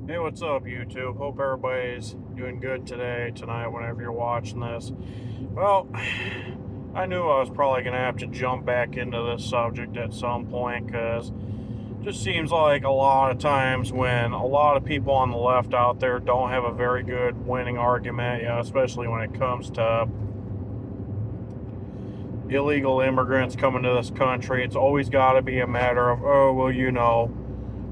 Hey, what's up, YouTube? Hope everybody's doing good today, tonight, whenever you're watching this. Well, I knew I was probably going to have to jump back into this subject at some point because it just seems like a lot of times when a lot of people on the left out there don't have a very good winning argument, especially when it comes to illegal immigrants coming to this country. It's always got to be a matter of, oh, well,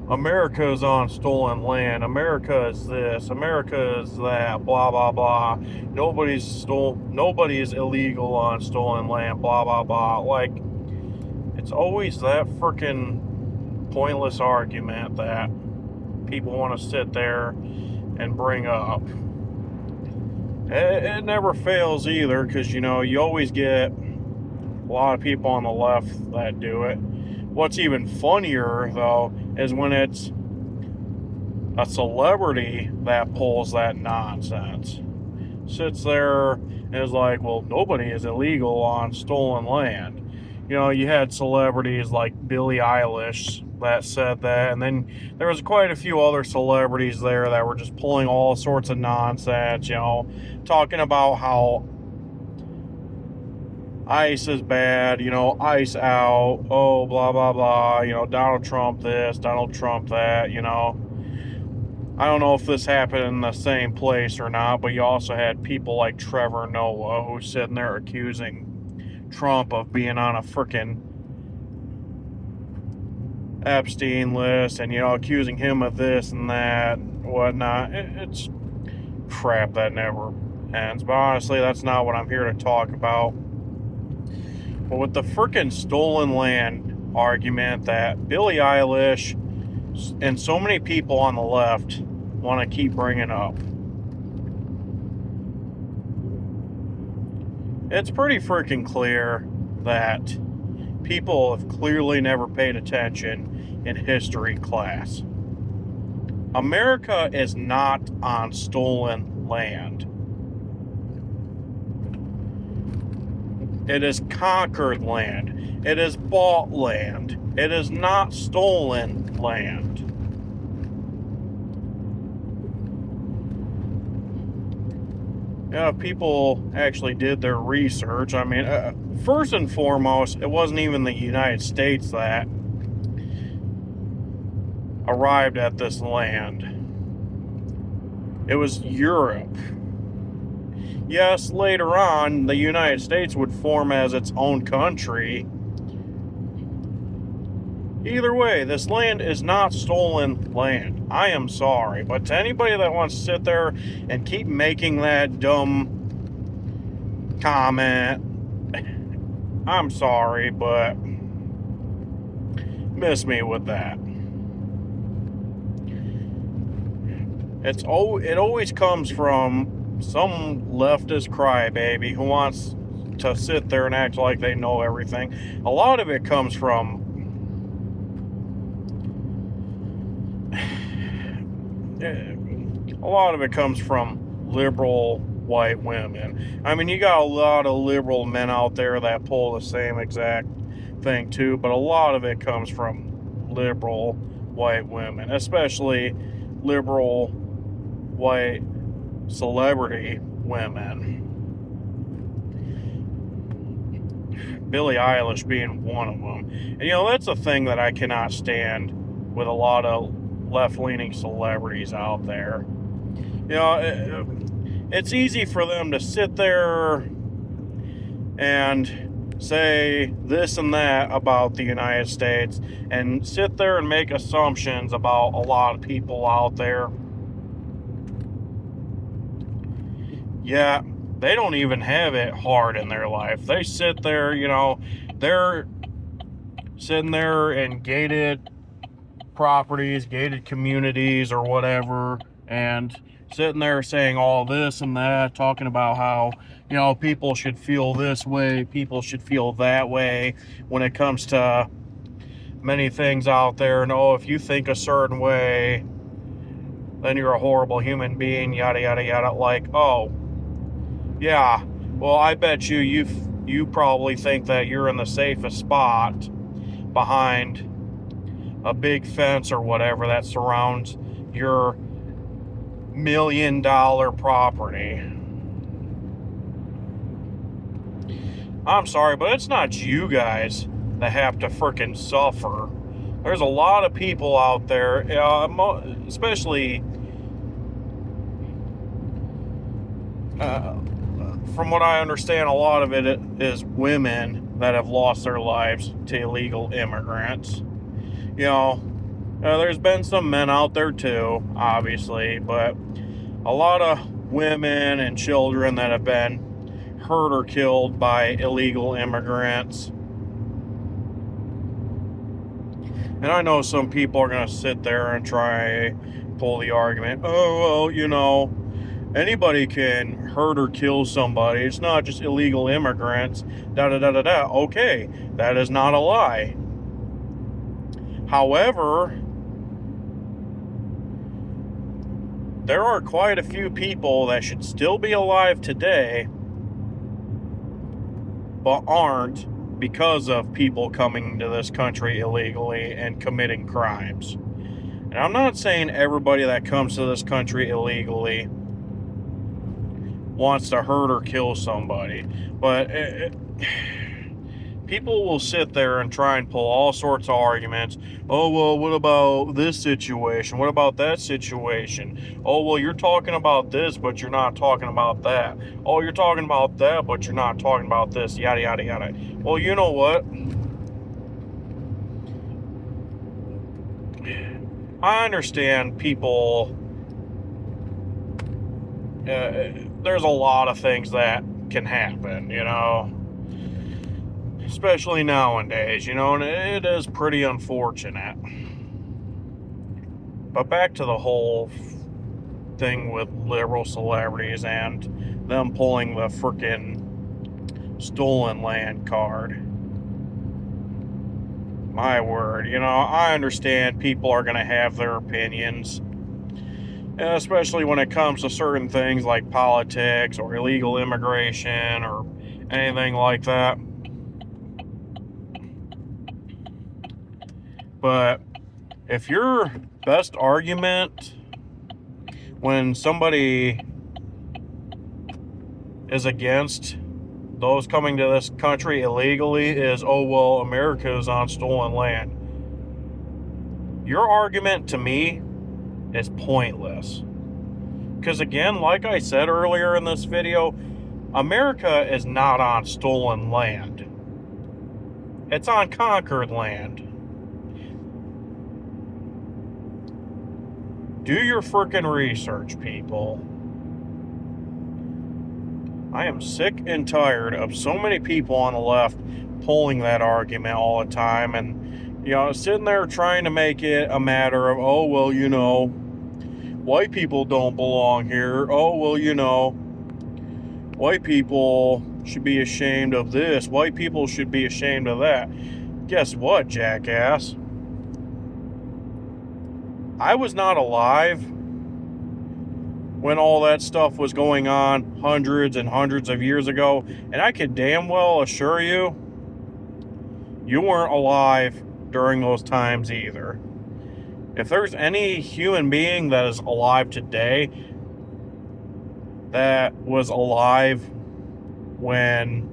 America is on stolen land. America is this. America is that. Blah blah blah. Nobody is illegal on stolen land. Blah blah blah. Like, it's always that freaking pointless argument that people want to sit there and bring up. It never fails either, because you always get a lot of people on the left that do it. What's even funnier, though, is when it's a celebrity that pulls that nonsense. Sits there and is like, well, nobody is illegal on stolen land. You had celebrities like Billie Eilish that said that, and then there was quite a few other celebrities there that were just pulling all sorts of nonsense, talking about how ICE is bad, ICE out, oh, blah, blah, blah, Donald Trump this, Donald Trump that, I don't know if this happened in the same place or not, but you also had people like Trevor Noah who's sitting there accusing Trump of being on a freaking Epstein list and, accusing him of this and that, whatnot. It's crap that never ends, but honestly, that's not what I'm here to talk about. But with the freaking stolen land argument that Billie Eilish and so many people on the left want to keep bringing up, it's pretty freaking clear that people have clearly never paid attention in history class. America is not on stolen land. It is conquered land. It is bought land. It is not stolen land. People actually did their research. I mean, first and foremost, it wasn't even the United States that arrived at this land. It was Europe. Yes, later on, the United States would form as its own country. Either way, this land is not stolen land. I am sorry, but to anybody that wants to sit there and keep making that dumb comment, I'm sorry, but miss me with that. It always comes from some leftist crybaby who wants to sit there and act like they know everything. A lot of it comes from liberal white women. I mean, you got a lot of liberal men out there that pull the same exact thing too, but a lot of it comes from liberal white women, especially liberal white celebrity women. Billie Eilish being one of them. And that's a thing that I cannot stand with a lot of left-leaning celebrities out there. It's easy for them to sit there and say this and that about the United States and sit there and make assumptions about a lot of people out there. Yeah, they don't even have it hard in their life. They sit there, they're sitting there in gated properties, gated communities, or whatever, and sitting there saying all this and that, talking about how, people should feel this way, people should feel that way when it comes to many things out there. And, if you think a certain way, then you're a horrible human being, yada, yada, yada. Like, oh, yeah, well, I bet you probably think that you're in the safest spot behind a big fence or whatever that surrounds your million property. I'm sorry, but it's not you guys that have to frickin' suffer. There's a lot of people out there, especially from what I understand, a lot of it is women that have lost their lives to illegal immigrants. There's been some men out there too, obviously, but a lot of women and children that have been hurt or killed by illegal immigrants. And I know some people are going to sit there and try pull the argument, oh, well, anybody can hurt or kill somebody. It's not just illegal immigrants. Da-da-da-da-da. Okay, that is not a lie. However, there are quite a few people that should still be alive today, but aren't because of people coming to this country illegally and committing crimes. And I'm not saying everybody that comes to this country illegally wants to hurt or kill somebody, but people will sit there and try and pull all sorts of arguments. Oh, well, what about this situation? What about that situation? Oh, well, you're talking about this, but you're not talking about that. Oh, you're talking about that, but you're not talking about this, yada, yada, yada. Well, you know what? I understand people. There's a lot of things that can happen, especially nowadays, and it is pretty unfortunate. But back to the whole thing with liberal celebrities and them pulling the frickin' stolen land card. My word, I understand people are going to have their opinions, especially when it comes to certain things like politics or illegal immigration or anything like that. But if your best argument when somebody is against those coming to this country illegally is, oh, well, America is on stolen land, your argument to me is pointless. Because again, like I said earlier in this video, America is not on stolen land. It's on conquered land. Do your frickin' research, people. I am sick and tired of so many people on the left pulling that argument all the time and, sitting there trying to make it a matter of, oh, well, white people don't belong here. Oh, well, white people should be ashamed of this. White people should be ashamed of that. Guess what, jackass? I was not alive when all that stuff was going on hundreds and hundreds of years ago, and I can damn well assure you, you weren't alive during those times either. If there's any human being that is alive today that was alive when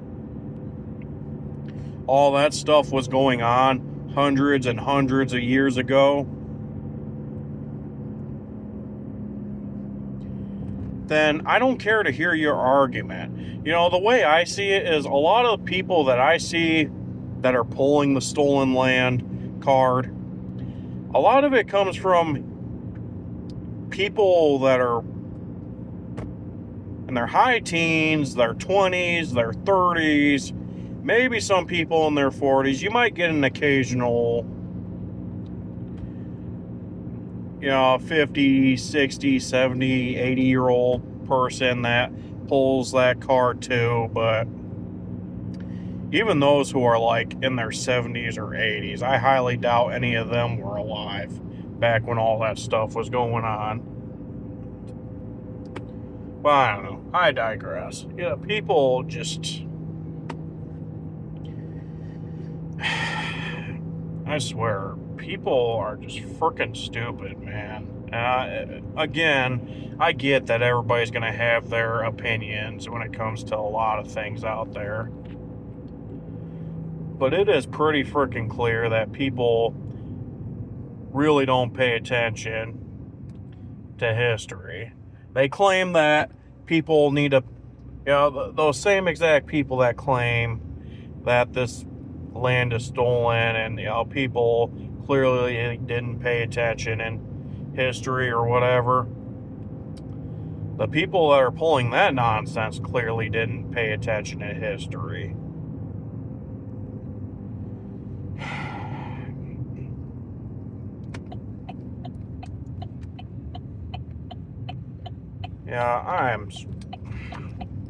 all that stuff was going on hundreds and hundreds of years ago, then I don't care to hear your argument. The way I see it is a lot of people that I see that are pulling the stolen land card, a lot of it comes from people that are in their high teens, their 20s, their 30s, maybe some people in their 40s. You might get an occasional 50, 60, 70, 80-year-old person that pulls that card too, but even those who are like in their 70s or 80s, I highly doubt any of them were alive back when all that stuff was going on. Well, I don't know. I digress. People just... I swear, people are just freaking stupid, man. Again, I get that everybody's going to have their opinions when it comes to a lot of things out there. But it is pretty freaking clear that people really don't pay attention to history. They claim that people need to, those same exact people that claim that this land is stolen and, people clearly didn't pay attention in history or whatever. The people that are pulling that nonsense clearly didn't pay attention to history.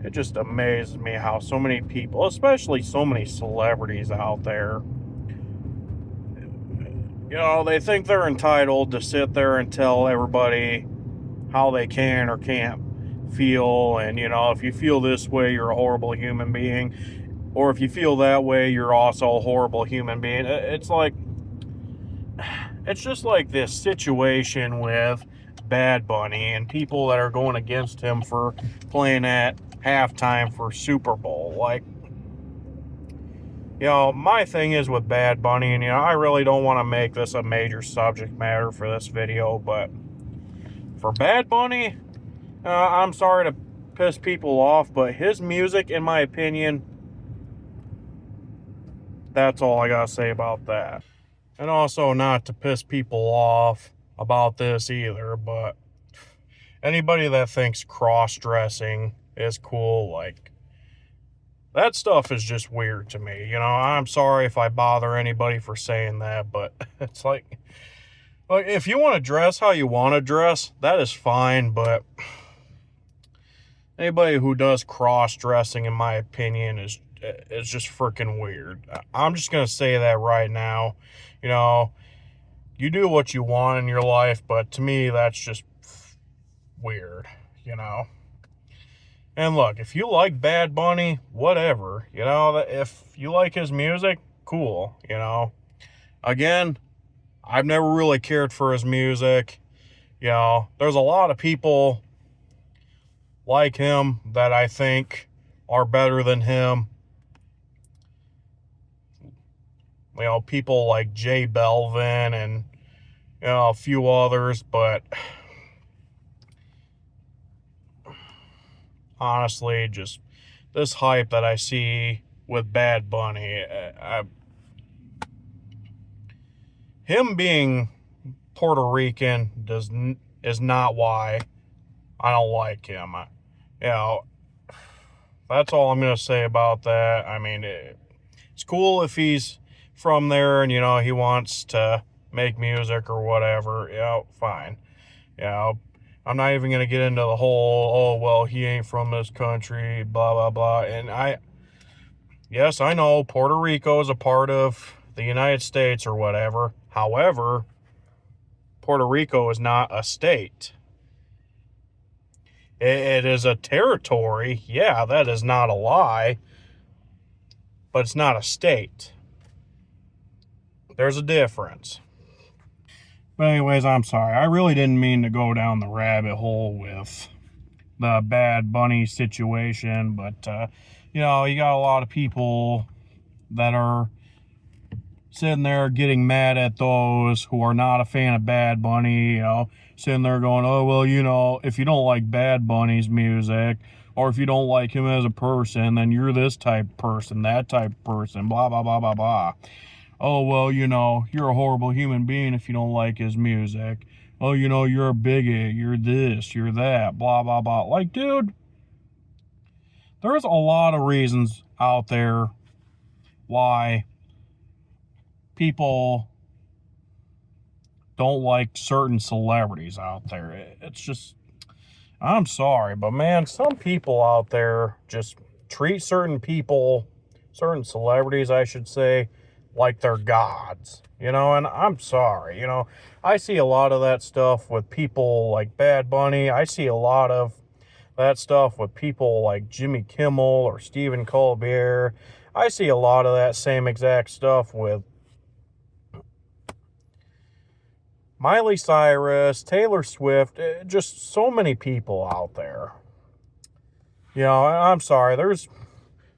It just amazes me how so many people, especially so many celebrities out there, they think they're entitled to sit there and tell everybody how they can or can't feel. And, if you feel this way, you're a horrible human being. Or if you feel that way, you're also a horrible human being. It's just like this situation with Bad Bunny and people that are going against him for playing at halftime for Super Bowl. My thing is with Bad Bunny, and, I really don't want to make this a major subject matter for this video, but for Bad Bunny, I'm sorry to piss people off, but his music, in my opinion, that's all I gotta say about that. And also, not to piss people off about this either, but anybody that thinks cross-dressing is cool, that stuff is just weird to me. I'm sorry if I bother anybody for saying that, but it's like if you want to dress how you want to dress, that is fine, but anybody who does cross-dressing, in my opinion, is just freaking weird. I'm just going to say that right now. You do what you want in your life, but to me, that's just weird, And look, if you like Bad Bunny, whatever, if you like his music, cool, Again, I've never really cared for his music. There's a lot of people like him that I think are better than him. People like J Belvin and, a few others, but honestly, just this hype that I see with Bad Bunny, him being Puerto Rican is not why I don't like him. That's all I'm going to say about that. I mean, it's cool if he's from there and, he wants to make music or whatever, fine. I'm not even going to get into the whole, he ain't from this country, blah, blah, blah. And yes, I know Puerto Rico is a part of the United States or whatever. However, Puerto Rico is not a state. It is a territory. Yeah, that is not a lie. But it's not a state. There's a difference. But anyways, I'm sorry. I really didn't mean to go down the rabbit hole with the Bad Bunny situation. But, you got a lot of people that are sitting there getting mad at those who are not a fan of Bad Bunny, sitting there going, if you don't like Bad Bunny's music, or if you don't like him as a person, then you're this type of person, that type of person, blah, blah, blah, blah, blah. You're a horrible human being if you don't like his music. You're a bigot, you're this, you're that, blah, blah, blah. Dude, there's a lot of reasons out there why people don't like certain celebrities out there. It's just, I'm sorry, but man, some people out there just treat certain celebrities, I should say, like they're gods, and I'm sorry, I see a lot of that stuff with people like Bad Bunny. I see a lot of that stuff with people like Jimmy Kimmel or Stephen Colbert. I see a lot of that same exact stuff with Miley Cyrus, Taylor Swift, just so many people out there. You know, I'm sorry, there's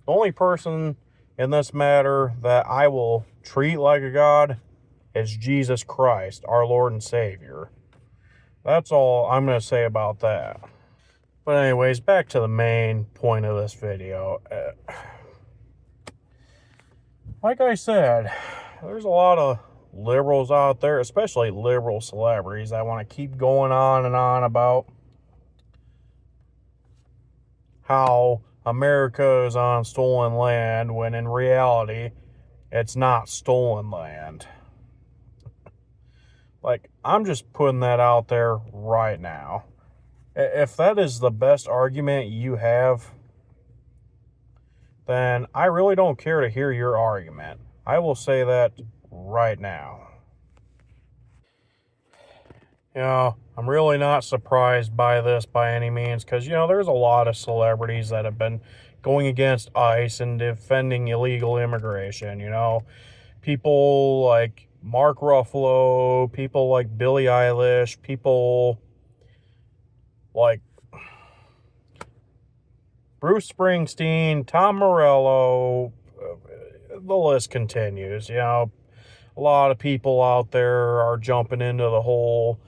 the only person in this matter that I will treat like a god is Jesus Christ, our Lord and Savior. That's all I'm going to say about that. But anyways, back to the main point of this video. Like I said, there's a lot of liberals out there, especially liberal celebrities, that want to keep going on and on about how America is on stolen land, when in reality, it's not stolen land. Like, I'm just putting that out there right now. If that is the best argument you have, then I really don't care to hear your argument. I will say that right now. You know, I'm really not surprised by this by any means, because, you know, there's a lot of celebrities that have been going against ICE and defending illegal immigration. You know, people like Mark Ruffalo, people like Billie Eilish, people like Bruce Springsteen, Tom Morello, the list continues. You know, a lot of people out there are jumping into the whole,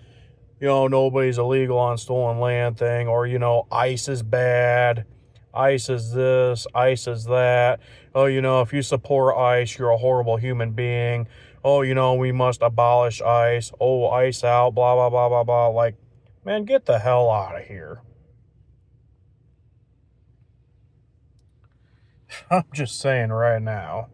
you know, nobody's illegal on stolen land thing, or, you know, ICE is bad, ICE is this, ICE is that. Oh, you know, if you support ICE, you're a horrible human being. Oh, you know, we must abolish ICE. Oh, ICE out, blah, blah, blah, blah, blah. Like, man, get the hell out of here. I'm just saying right now.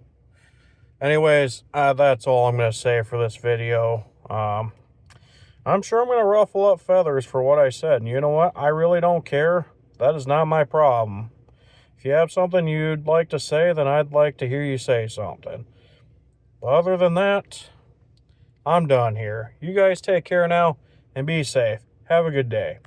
Anyways, that's all I'm going to say for this video. I'm sure I'm going to ruffle up feathers for what I said. And you know what? I really don't care. That is not my problem. If you have something you'd like to say, then I'd like to hear you say something. But other than that, I'm done here. You guys take care now and be safe. Have a good day.